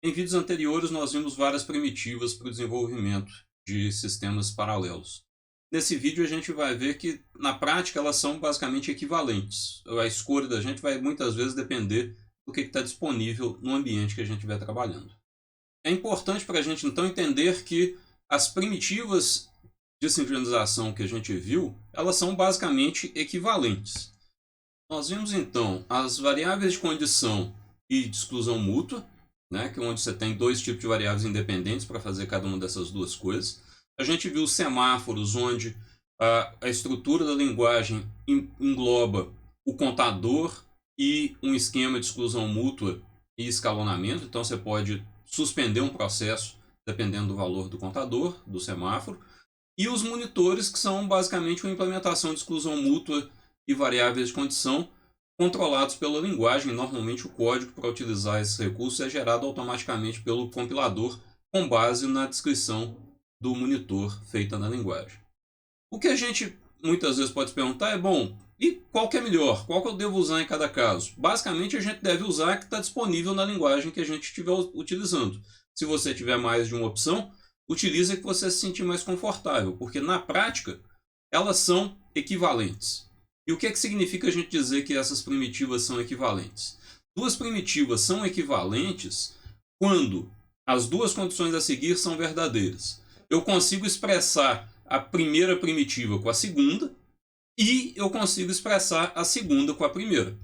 Em vídeos anteriores, nós vimos várias primitivas para o desenvolvimento de sistemas paralelos. Nesse vídeo, a gente vai ver que, na prática, elas são basicamente equivalentes. A escolha da gente vai muitas vezes depender do que está disponível no ambiente que a gente estiver trabalhando. É importante para a gente, então, entender que as primitivas de sincronização que a gente viu, elas são basicamente equivalentes. Nós vimos, então, as variáveis de condição e de exclusão mútua, né, que é onde você tem dois tipos de variáveis independentes para fazer cada uma dessas duas coisas. A gente viu os semáforos, onde a estrutura da linguagem engloba o contador e um esquema de exclusão mútua e escalonamento. Então você pode suspender um processo dependendo do valor do contador, do semáforo. E os monitores, que são basicamente uma implementação de exclusão mútua e variáveis de condição controlados pela linguagem. Normalmente o código para utilizar esses recursos é gerado automaticamente pelo compilador com base na descrição do monitor feita na linguagem. O que a gente muitas vezes pode se perguntar é, bom, e qual que é melhor? Qual que eu devo usar em cada caso? Basicamente a gente deve usar a que está disponível na linguagem que a gente estiver utilizando. Se você tiver mais de uma opção, utilize a que você se sentir mais confortável, porque na prática elas são equivalentes. E o que significa a gente dizer que essas primitivas são equivalentes? Duas primitivas são equivalentes quando as duas condições a seguir são verdadeiras. Eu consigo expressar a primeira primitiva com a segunda e eu consigo expressar a segunda com a primeira.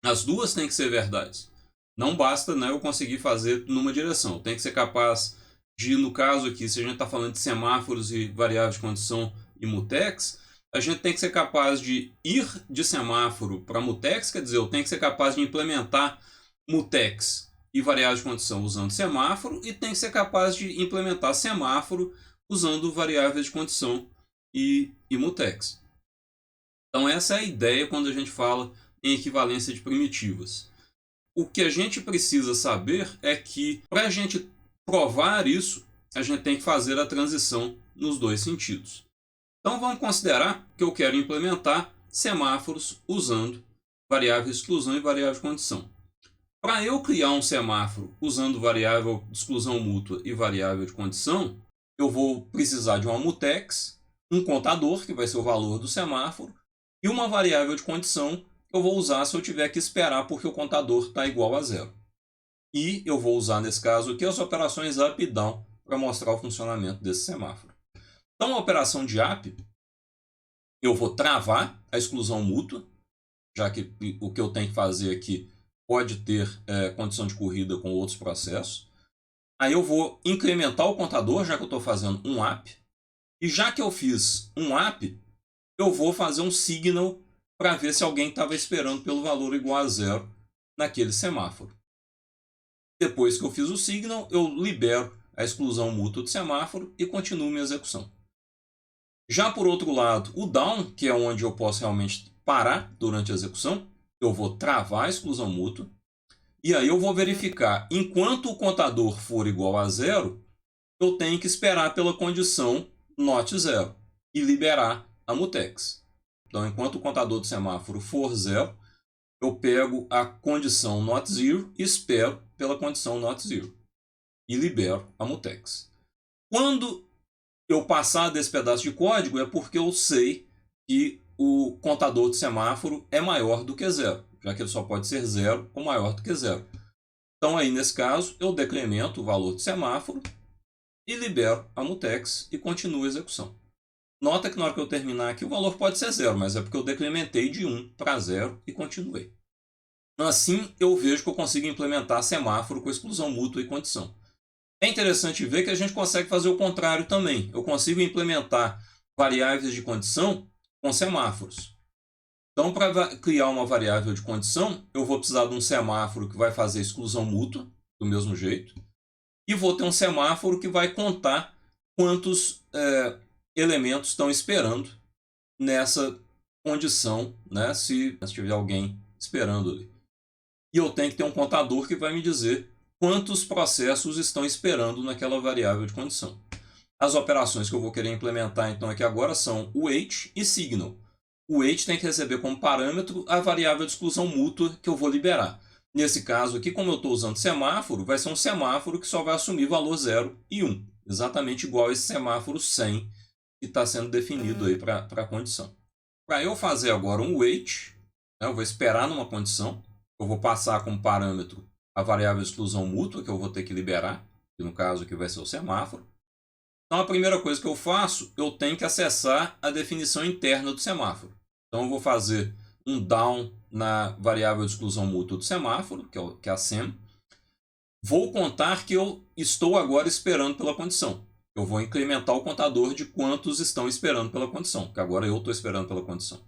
As duas têm que ser verdades. Não basta, né, eu conseguir fazer numa direção. Tem que ser capaz de, no caso aqui, se a gente está falando de semáforos e variáveis de condição e mutex, a gente tem que ser capaz de ir de semáforo para mutex, quer dizer, eu tenho que ser capaz de implementar mutex e variável de condição usando semáforo, e tem que ser capaz de implementar semáforo usando variáveis de condição e mutex. Então essa é a ideia quando a gente fala em equivalência de primitivas. O que a gente precisa saber é que, para a gente provar isso, a gente tem que fazer a transição nos dois sentidos. Então vamos considerar que eu quero implementar semáforos usando variável de exclusão e variável de condição. Para eu criar um semáforo usando variável de exclusão mútua e variável de condição, eu vou precisar de uma mutex, um contador, que vai ser o valor do semáforo, e uma variável de condição que eu vou usar se eu tiver que esperar porque o contador está igual a zero. E eu vou usar, nesse caso aqui, as operações up e down para mostrar o funcionamento desse semáforo. Então, a operação de up, eu vou travar a exclusão mútua, já que o que eu tenho que fazer aqui pode ter condição de corrida com outros processos. Aí eu vou incrementar o contador, já que eu estou fazendo um up. E já que eu fiz um up, eu vou fazer um signal para ver se alguém estava esperando pelo valor igual a zero naquele semáforo. Depois que eu fiz o signal, eu libero a exclusão mútua do semáforo e continuo minha execução. Já por outro lado, o down, que é onde eu posso realmente parar durante a execução, eu vou travar a exclusão mútua. E aí eu vou verificar, enquanto o contador for igual a zero, eu tenho que esperar pela condição not zero e liberar a mutex. Então, enquanto o contador do semáforo for zero, eu pego a condição not zero e espero pela condição not zero e libero a mutex. Quando eu passar desse pedaço de código, é porque eu sei que o contador do semáforo é maior do que zero, já que ele só pode ser zero ou maior do que zero. Então, aí, nesse caso, eu decremento o valor do semáforo e libero a mutex e continuo a execução. Nota que na hora que eu terminar aqui, o valor pode ser zero, mas é porque eu decrementei de 1 para 0 e continuei. Assim, eu vejo que eu consigo implementar semáforo com exclusão mútua e condição. É interessante ver que a gente consegue fazer o contrário também. Eu consigo implementar variáveis de condição com semáforos. Então, para criar uma variável de condição, eu vou precisar de um semáforo que vai fazer exclusão mútua, do mesmo jeito, e vou ter um semáforo que vai contar quantos elementos estão esperando nessa condição, né, se tiver alguém esperando ali. E eu tenho que ter um contador que vai me dizer quantos processos estão esperando naquela variável de condição. As operações que eu vou querer implementar então aqui agora são o wait e signal. O wait tem que receber como parâmetro a variável de exclusão mútua que eu vou liberar. Nesse caso aqui, como eu estou usando semáforo, vai ser um semáforo que só vai assumir valor 0 e 1. Exatamente igual a esse semáforo 100 que está sendo definido aí para a condição. Para eu fazer agora um wait, né, eu vou esperar numa condição, eu vou passar como parâmetro a variável de exclusão mútua, que eu vou ter que liberar, que no caso aqui vai ser o semáforo. Então a primeira coisa que eu faço, eu tenho que acessar a definição interna do semáforo. Então eu vou fazer um down na variável de exclusão mútua do semáforo, que é a sem. Vou contar que eu estou agora esperando pela condição. Eu vou incrementar o contador de quantos estão esperando pela condição, porque agora eu estou esperando pela condição.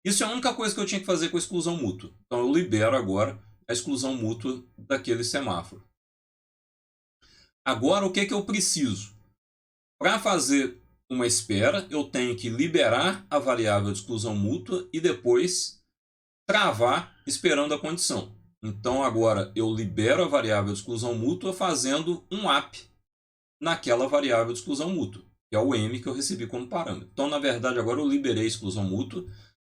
Isso é a única coisa que eu tinha que fazer com a exclusão mútua. Então eu libero agora a exclusão mútua daquele semáforo. Agora o que eu preciso? Para fazer uma espera, eu tenho que liberar a variável de exclusão mútua e depois travar esperando a condição. Então agora eu libero a variável de exclusão mútua fazendo um APP naquela variável de exclusão mútua, que é o M que eu recebi como parâmetro. Então na verdade agora eu liberei a exclusão mútua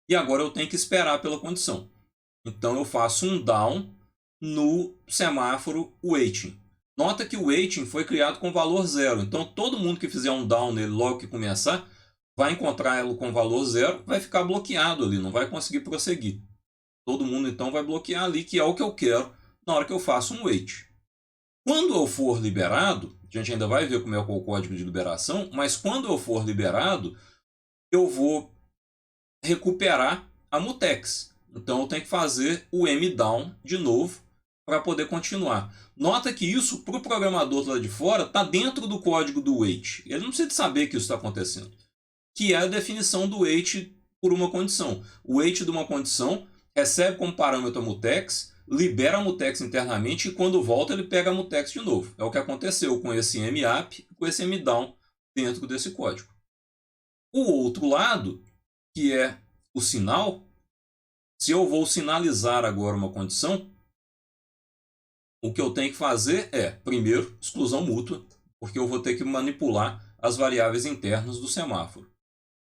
e agora eu tenho que esperar pela condição. Então eu faço um down no semáforo waiting. Nota que o waiting foi criado com valor 0. Então todo mundo que fizer um down nele logo que começar vai encontrar ele com valor 0, vai ficar bloqueado ali, não vai conseguir prosseguir. Todo mundo então vai bloquear ali, que é o que eu quero na hora que eu faço um wait. Quando eu for liberado, a gente ainda vai ver como é o código de liberação, mas quando eu for liberado, eu vou recuperar a mutex. Então eu tenho que fazer o mdown de novo para poder continuar. Nota que isso, para o programador lá de fora, está dentro do código do wait. Ele não precisa saber que isso está acontecendo. Que é a definição do wait por uma condição. O wait de uma condição recebe como parâmetro a mutex, libera a mutex internamente e quando volta ele pega a mutex de novo. É o que aconteceu com esse mapp e com esse mdown dentro desse código. O outro lado, que é o sinal, se eu vou sinalizar agora uma condição, o que eu tenho que fazer é, primeiro, exclusão mútua, porque eu vou ter que manipular as variáveis internas do semáforo.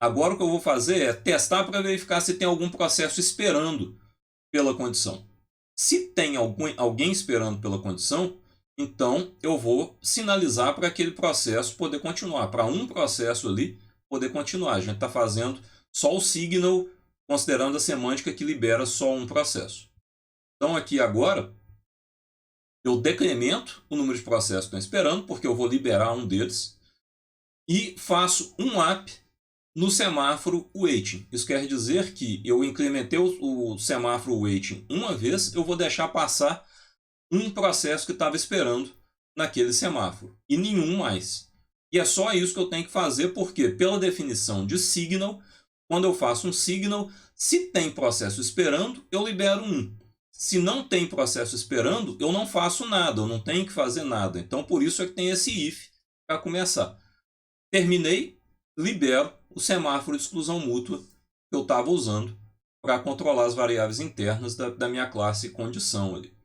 Agora o que eu vou fazer é testar para verificar se tem algum processo esperando pela condição. Se tem alguém esperando pela condição, então eu vou sinalizar para aquele processo poder continuar, para um processo ali poder continuar. A gente está fazendo só o signal, considerando a semântica que libera só um processo. Então aqui agora, eu decremento o número de processos que estão esperando, porque eu vou liberar um deles, e faço um APP no semáforo waiting. Isso quer dizer que eu incrementei o semáforo waiting uma vez, eu vou deixar passar um processo que estava esperando naquele semáforo, e nenhum mais. E é só isso que eu tenho que fazer, porque pela definição de signal, quando eu faço um signal, se tem processo esperando, eu libero um. Se não tem processo esperando, eu não faço nada, eu não tenho que fazer nada. Então, por isso é que tem esse if para começar. Terminei, libero o semáforo de exclusão mútua que eu estava usando para controlar as variáveis internas da minha classe condição ali.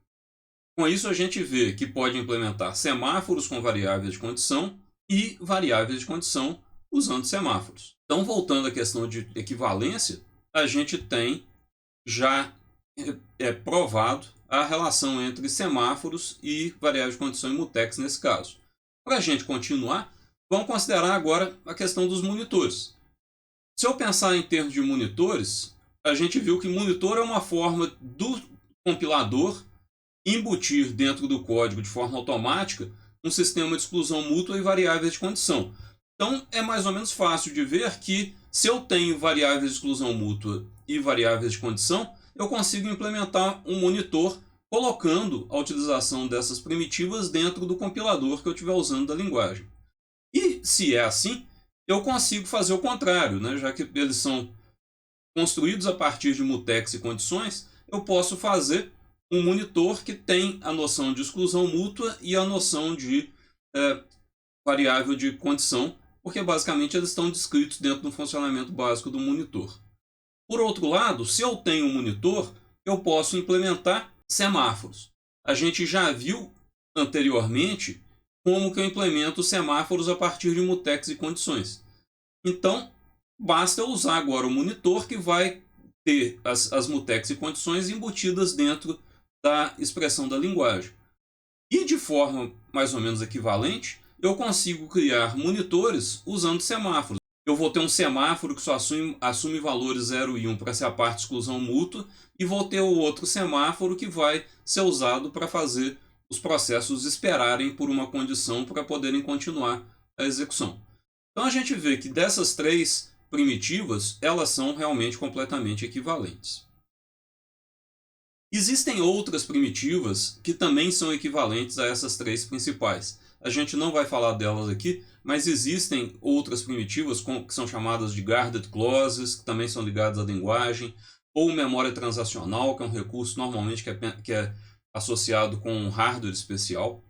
Com isso, a gente vê que pode implementar semáforos com variáveis de condição e variáveis de condição usando semáforos. Então, voltando à questão de equivalência, a gente tem já provado a relação entre semáforos e variáveis de condição e mutex nesse caso. Para a gente continuar, vamos considerar agora a questão dos monitores. Se eu pensar em termos de monitores, a gente viu que monitor é uma forma do compilador embutir dentro do código de forma automática um sistema de exclusão mútua e variáveis de condição. Então é mais ou menos fácil de ver que se eu tenho variáveis de exclusão mútua e variáveis de condição, eu consigo implementar um monitor colocando a utilização dessas primitivas dentro do compilador que eu estiver usando da linguagem. E se é assim, eu consigo fazer o contrário, né? Já que eles são construídos a partir de mutex e condições, eu posso fazer um monitor que tem a noção de exclusão mútua e a noção de variável de condição, porque basicamente eles estão descritos dentro do funcionamento básico do monitor. Por outro lado, se eu tenho um monitor, eu posso implementar semáforos. A gente já viu anteriormente como que eu implemento semáforos a partir de mutex e condições. Então, basta eu usar agora o monitor que vai ter as mutex e condições embutidas dentro da expressão da linguagem. E de forma mais ou menos equivalente, eu consigo criar monitores usando semáforos. Eu vou ter um semáforo que só assume valores 0 e 1 para ser a parte de exclusão mútua, e vou ter o outro semáforo que vai ser usado para fazer os processos esperarem por uma condição para poderem continuar a execução. Então a gente vê que dessas três primitivas, elas são realmente completamente equivalentes. Existem outras primitivas que também são equivalentes a essas três principais. A gente não vai falar delas aqui, mas existem outras primitivas que são chamadas de guarded clauses, que também são ligadas à linguagem, ou memória transacional, que é um recurso normalmente que é associado com um hardware especial,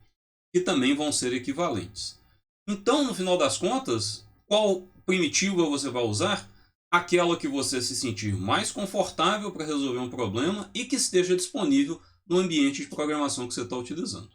que também vão ser equivalentes. Então, no final das contas, qual primitiva você vai usar? Aquela que você se sentir mais confortável para resolver um problema e que esteja disponível no ambiente de programação que você está utilizando.